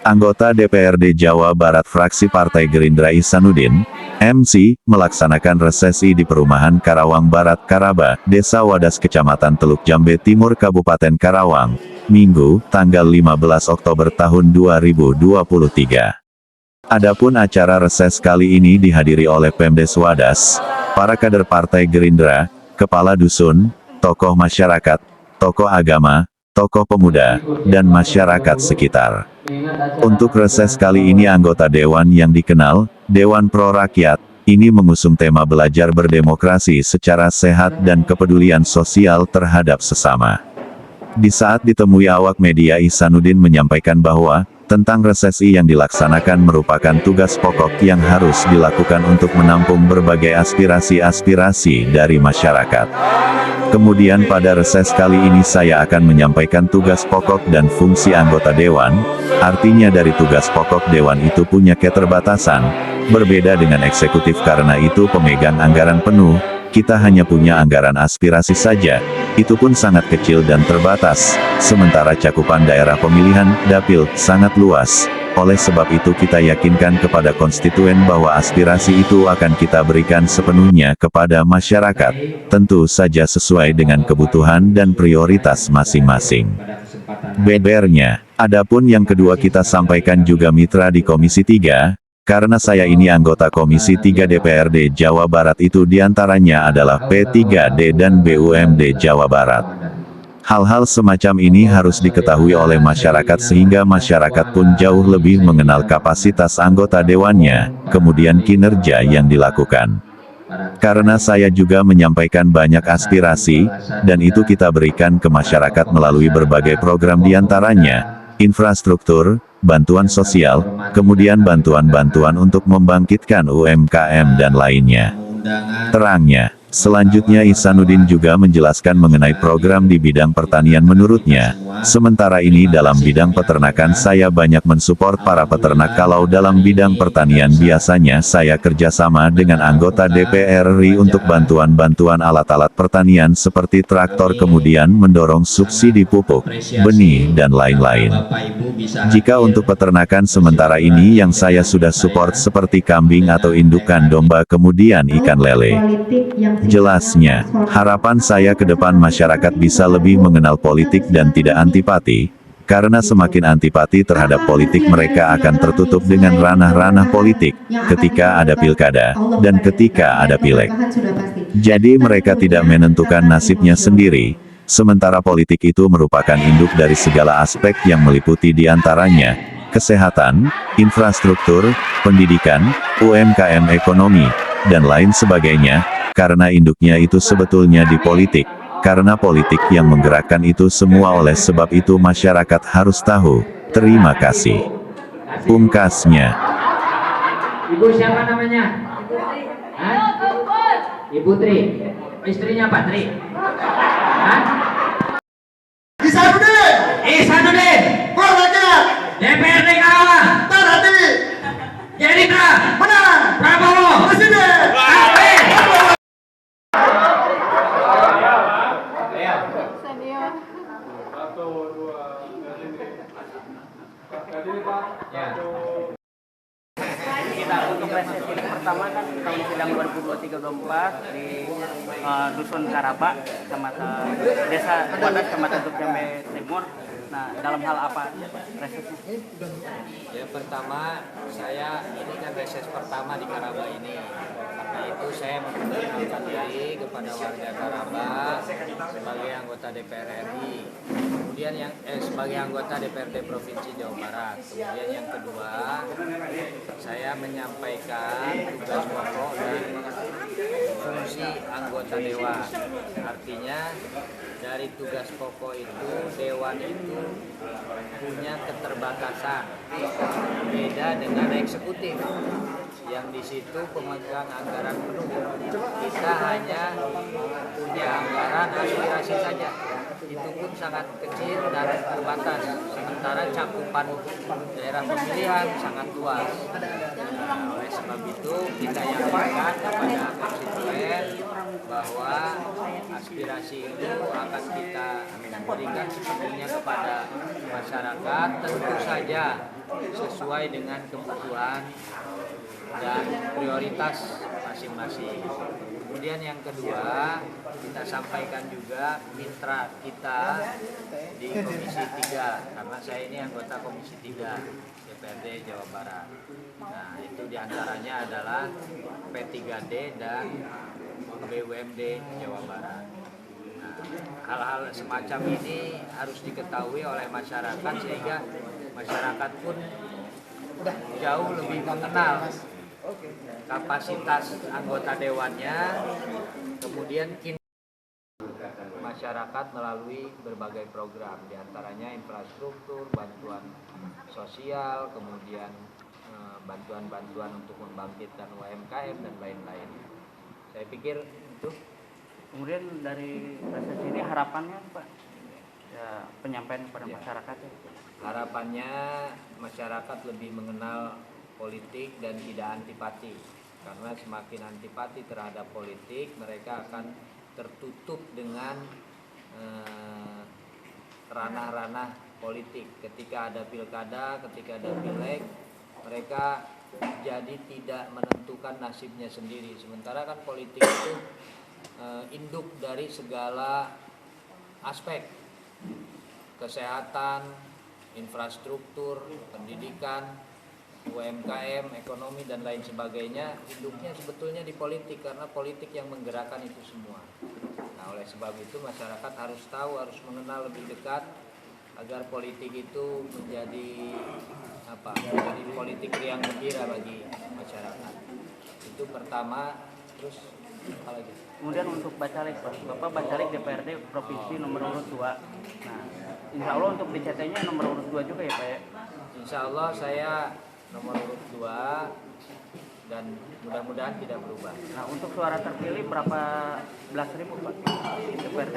Anggota DPRD Jawa Barat fraksi Partai Gerindra Ihsanuddin, MC, melaksanakan resesi di Perumahan Karawang Barat Karaba, Desa Wadas Kecamatan Teluk Jambe Timur Kabupaten Karawang, Minggu, tanggal 15 Oktober tahun 2023. Adapun acara reses kali ini dihadiri oleh Pemdes Wadas, para kader Partai Gerindra, kepala dusun, tokoh masyarakat, tokoh agama, tokoh pemuda, dan masyarakat sekitar. Untuk reses kali ini anggota Dewan yang dikenal, Dewan Pro Rakyat, ini mengusung tema belajar berdemokrasi secara sehat dan kepedulian sosial terhadap sesama. Di saat ditemui awak media, Ihsanuddin menyampaikan bahwa, tentang resesi yang dilaksanakan merupakan tugas pokok yang harus dilakukan untuk menampung berbagai aspirasi-aspirasi dari masyarakat. Kemudian pada reses kali ini saya akan menyampaikan tugas pokok dan fungsi anggota Dewan, artinya dari tugas pokok Dewan itu punya keterbatasan, berbeda dengan eksekutif karena itu pemegang anggaran penuh, kita hanya punya anggaran aspirasi saja, itu pun sangat kecil dan terbatas, sementara cakupan daerah pemilihan, dapil, sangat luas. Oleh sebab itu kita yakinkan kepada konstituen bahwa aspirasi itu akan kita berikan sepenuhnya kepada masyarakat, tentu saja sesuai dengan kebutuhan dan prioritas masing-masing. Bebernya, adapun yang kedua kita sampaikan juga mitra di Komisi 3, karena saya ini anggota Komisi 3 DPRD Jawa Barat itu diantaranya adalah P3D dan BUMD Jawa Barat. Hal-hal semacam ini harus diketahui oleh masyarakat sehingga masyarakat pun jauh lebih mengenal kapasitas anggota dewannya, kemudian kinerja yang dilakukan. Karena saya juga menyampaikan banyak aspirasi, dan itu kita berikan ke masyarakat melalui berbagai program diantaranya, infrastruktur, bantuan sosial, kemudian bantuan-bantuan untuk membangkitkan UMKM dan lainnya. Terangnya. Selanjutnya Ihsanuddin juga menjelaskan mengenai program di bidang pertanian menurutnya. Sementara ini dalam bidang peternakan saya banyak mensupport para peternak, kalau dalam bidang pertanian biasanya saya kerjasama dengan anggota DPR RI untuk bantuan-bantuan alat-alat pertanian seperti traktor, kemudian mendorong subsidi pupuk, benih dan lain-lain. Jika untuk peternakan sementara ini yang saya sudah support seperti kambing atau indukan domba kemudian ikan lele. Jelasnya, harapan saya ke depan masyarakat bisa lebih mengenal politik dan tidak antipati, karena semakin antipati terhadap politik mereka akan tertutup dengan ranah-ranah politik, ketika ada pilkada, dan ketika ada pileg. Jadi mereka tidak menentukan nasibnya sendiri, sementara politik itu merupakan induk dari segala aspek yang meliputi diantaranya, kesehatan, infrastruktur, pendidikan, UMKM ekonomi, dan lain sebagainya. Karena induknya itu sebetulnya di politik, karena politik yang menggerakkan itu semua, oleh sebab itu masyarakat harus tahu. Terima kasih. Pungkasnya. Ibu siapa namanya? Hah? Ibu Tri. Istrinya Pak Tri. Hah? Ihsanuddin. Ihsanuddin. Rakyat. DPRD Karawang. Tarati. Gerindra. Menang. Prabowo. Presiden. Amin. Kita untuk resesi pertama kan tahun sidang 2023-2024 di Dusun Karaba, kecamatan Desa Wadas, kecamatan Teluk Jambe Timur. Nah, dalam hal apa resesi? Ya, pertama saya ini kan reses pertama di Karaba ini. Karena itu saya memperkenalkan diri kepada warga Karaba sebagai anggota DPR RI. Kemudian yang sebagai anggota DPRD Provinsi Jawa Barat. Kemudian yang kedua, saya menyampaikan tugas pokok dan fungsi anggota dewan. Artinya dari tugas pokok itu, dewan itu punya keterbatasan, beda dengan eksekutif yang di situ pemegang anggaran penuh. Kita hanya punya anggaran aspirasi saja, itu pun sangat kecil dan terbatas, sementara cakupan daerah pemilihan sangat luas. Nah, oleh sebab itu kita yakinkan kepada konstituen bahwa aspirasi aspirasi itu akan kita berikan sepenuhnya kepada masyarakat, tentu saja sesuai dengan kebutuhan dan prioritas masing-masing. Kemudian yang kedua, kita sampaikan juga mitra kita di Komisi 3, karena saya ini anggota Komisi 3 DPRD Jawa Barat. Nah, itu diantaranya adalah P3D dan BUMD Jawa Barat. Nah, hal-hal semacam ini harus diketahui oleh masyarakat sehingga masyarakat pun jauh lebih mengenal kapasitas anggota dewannya, kemudian masyarakat melalui berbagai program, diantaranya infrastruktur, bantuan sosial, kemudian bantuan-bantuan untuk membangkitkan UMKM dan lain-lain. Saya pikir itu. Kemudian dari reses ini harapannya Pak, ya, penyampaian kepada masyarakat ya. Harapannya masyarakat lebih mengenal politik dan tidak antipati, karena semakin antipati terhadap politik, mereka akan tertutup dengan ranah-ranah politik. Ketika ada pilkada, ketika ada pileg, mereka jadi tidak menentukan nasibnya sendiri. Sementara kan politik itu induk dari segala aspek, kesehatan, infrastruktur, pendidikan, UMKM, ekonomi dan lain sebagainya, hidupnya sebetulnya di politik, karena politik yang menggerakkan itu semua. Nah, oleh sebab itu masyarakat harus tahu, harus mengenal lebih dekat agar politik itu menjadi menjadi politik yang gembira bagi masyarakat. Itu pertama. Terus apa lagi? Kemudian untuk Bacalek, Bapak Bacalek DPRD Provinsi nomor urut 2. Nah, insya Allah untuk DCT-nya nomor urut 2 juga ya Pak ya? Insya Allah saya nomor urut 2 dan mudah-mudahan tidak berubah. Nah, untuk suara terpilih berapa belas ribu Pak? DPRD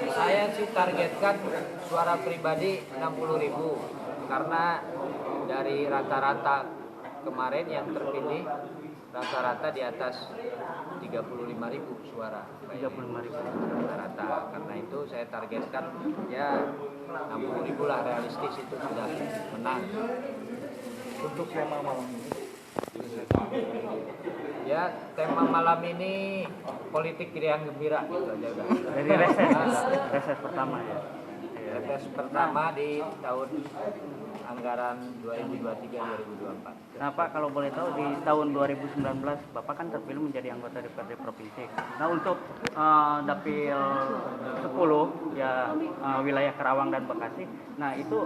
Saya sih targetkan suara pribadi 60.000, karena dari rata-rata kemarin yang terpilih rata-rata di atas 35.000 suara. 35.000 Rata-rata. Karena itu saya targetkan ya 60.000 lah, realistis itu sudah menang. Untuk tema malam ini, Ya, tema malam ini politik riang gembira gitu aja udah. dari reses pertama ya. Reses pertama di tahun anggaran 2023-2024. Nah Pak, kalau boleh tahu di tahun 2019 Bapak kan terpilih menjadi anggota DPRD Provinsi. Nah untuk dapil 10 ya, wilayah Karawang dan Bekasi. Nah itu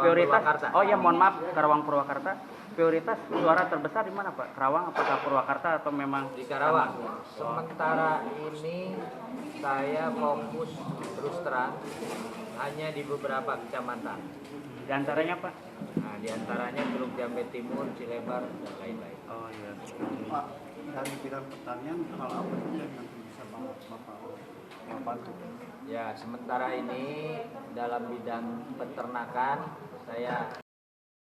prioritas. Purwakarta. Oh ya, mohon maaf, Karawang Purwakarta. Prioritas suara terbesar di mana Pak? Karawang apakah Purwakarta atau memang Di Karawang. Sementara ini saya fokus terus terang hanya di beberapa kecamatan. di antaranya Pak? Nah, di antaranya Teluk Jambe Timur, Cilebar, dan lain-lain. Oh iya. Pak, dari bidang pertanian, hal apa saja yang nanti bisa Bapak bantu? Ya, sementara ini dalam bidang peternakan, saya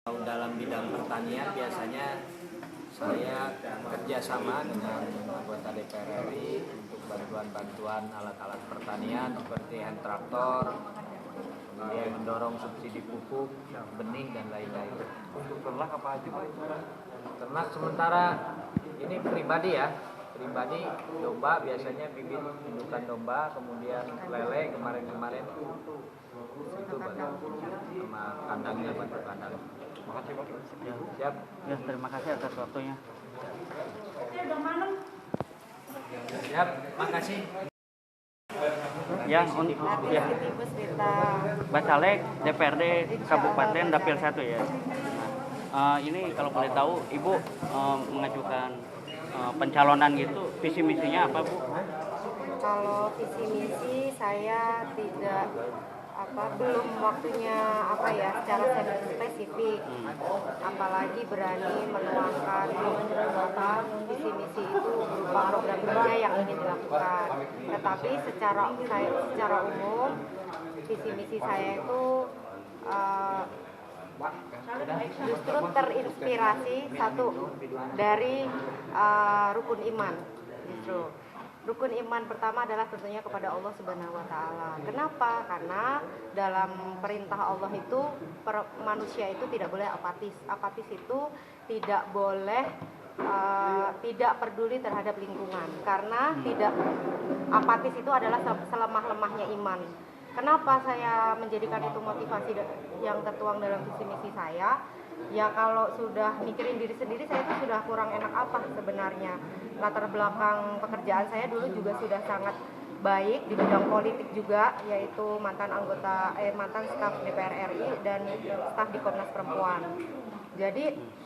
dalam bidang pertanian biasanya saya kerjasama dengan anggota DPR RI untuk bantuan-bantuan alat-alat pertanian seperti hand traktor, kemudian mendorong subsidi pupuk, benih dan lain-lain. Untuk ternak apa aja Pak? Ternak sementara ini pribadi ya, pribadi domba, biasanya bibit indukan domba, kemudian lele kemarin-kemarin itu bantu sama kandangnya, bantu kandang. Makasih Pak. Ya. Siap. Ya, terima kasih atas waktunya. Siap, makasih. Yang untuk ya, Bacalek DPRD Kabupaten Dapil 1 ya. Nah, ini kalau boleh tahu Ibu mengajukan pencalonan gitu, visi misinya apa Bu? Kalau visi misi saya tidak belum waktunya secara spesifik, apalagi berani menuangkan visi misi itu berupa program kerja yang ingin dilakukan. Tetapi secara umum visi misi saya itu justru terinspirasi satu dari rukun iman, justru rukun iman pertama adalah tentunya kepada Allah Subhanahu wa taala. Kenapa? Karena dalam perintah Allah itu manusia itu tidak boleh apatis. Apatis itu tidak boleh tidak peduli terhadap lingkungan, karena tidak apatis itu adalah selemah-lemahnya iman. Kenapa saya menjadikan itu motivasi yang tertuang dalam visi misi saya? Ya kalau sudah mikirin diri sendiri, saya itu sudah kurang enak apa sebenarnya. Latar belakang pekerjaan saya dulu juga sudah sangat baik di bidang politik juga, yaitu mantan staf DPR RI dan staf di Komnas Perempuan. Jadi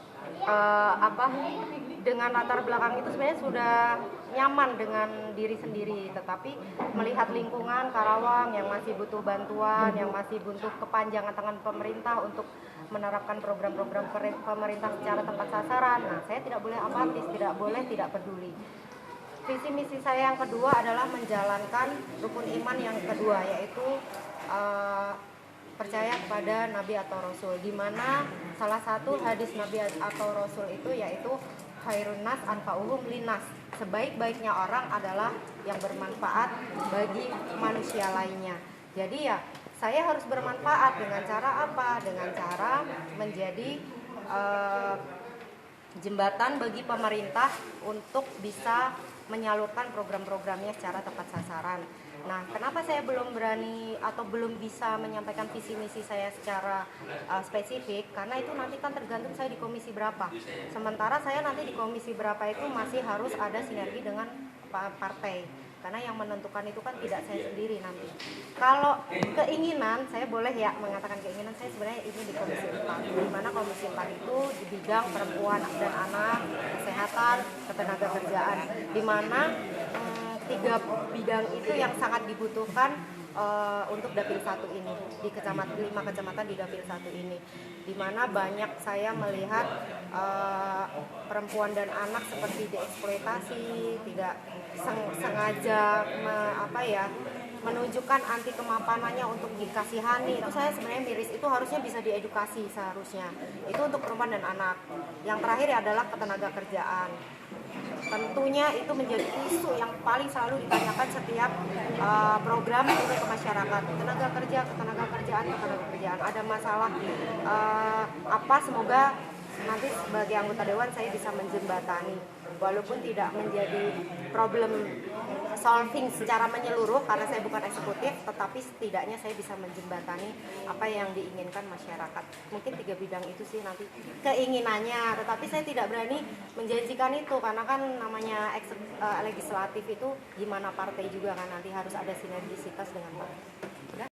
dengan latar belakang itu sebenarnya sudah nyaman dengan diri sendiri, tetapi melihat lingkungan Karawang yang masih butuh bantuan, yang masih butuh kepanjangan tangan pemerintah untuk menerapkan program-program pemerintah secara tepat sasaran. Nah, saya tidak boleh apatis, tidak boleh tidak peduli. Visi misi saya yang kedua adalah menjalankan rukun iman yang kedua, yaitu percaya kepada Nabi atau Rasul, di mana salah satu hadis Nabi atau Rasul itu yaitu khairun nas anfa'uhum linnas. Sebaik-baiknya orang adalah yang bermanfaat bagi manusia lainnya. Jadi ya saya harus bermanfaat dengan cara apa? Dengan cara menjadi jembatan bagi pemerintah untuk bisa menyalurkan program-programnya secara tepat sasaran. Nah, kenapa saya belum berani atau belum bisa menyampaikan visi misi saya secara spesifik? Karena itu nanti kan tergantung saya di komisi berapa. Sementara saya nanti di komisi berapa itu masih harus ada sinergi dengan partai. Karena yang menentukan itu kan tidak saya sendiri nanti. Kalau keinginan, saya boleh ya mengatakan keinginan saya sebenarnya ini di komisi 4. Di mana komisi 4 itu di bidang perempuan dan anak, kesehatan, ketenagakerjaan. Di mana 3 bidang itu yang sangat dibutuhkan untuk Dapil 1 ini, di 5 kecamatan di Dapil 1 ini, di mana banyak saya melihat perempuan dan anak seperti dieksploitasi, tidak sengaja menunjukkan anti kemapanannya untuk dikasihani. Itu saya sebenarnya miris, itu harusnya bisa diedukasi seharusnya. Itu untuk perempuan dan anak. Yang terakhir adalah ketenagakerjaan. Tentunya itu menjadi isu yang paling selalu ditanyakan setiap program untuk ke masyarakat. Ketenagakerjaan. Ada masalah apa? Semoga nanti sebagai anggota dewan saya bisa menjembatani, walaupun tidak menjadi problem solving secara menyeluruh karena saya bukan eksekutif, tetapi setidaknya saya bisa menjembatani apa yang diinginkan masyarakat. Mungkin 3 bidang itu sih nanti keinginannya, tetapi saya tidak berani menjanjikan itu karena kan namanya legislatif itu gimana partai juga kan nanti harus ada sinergisitas dengan partai.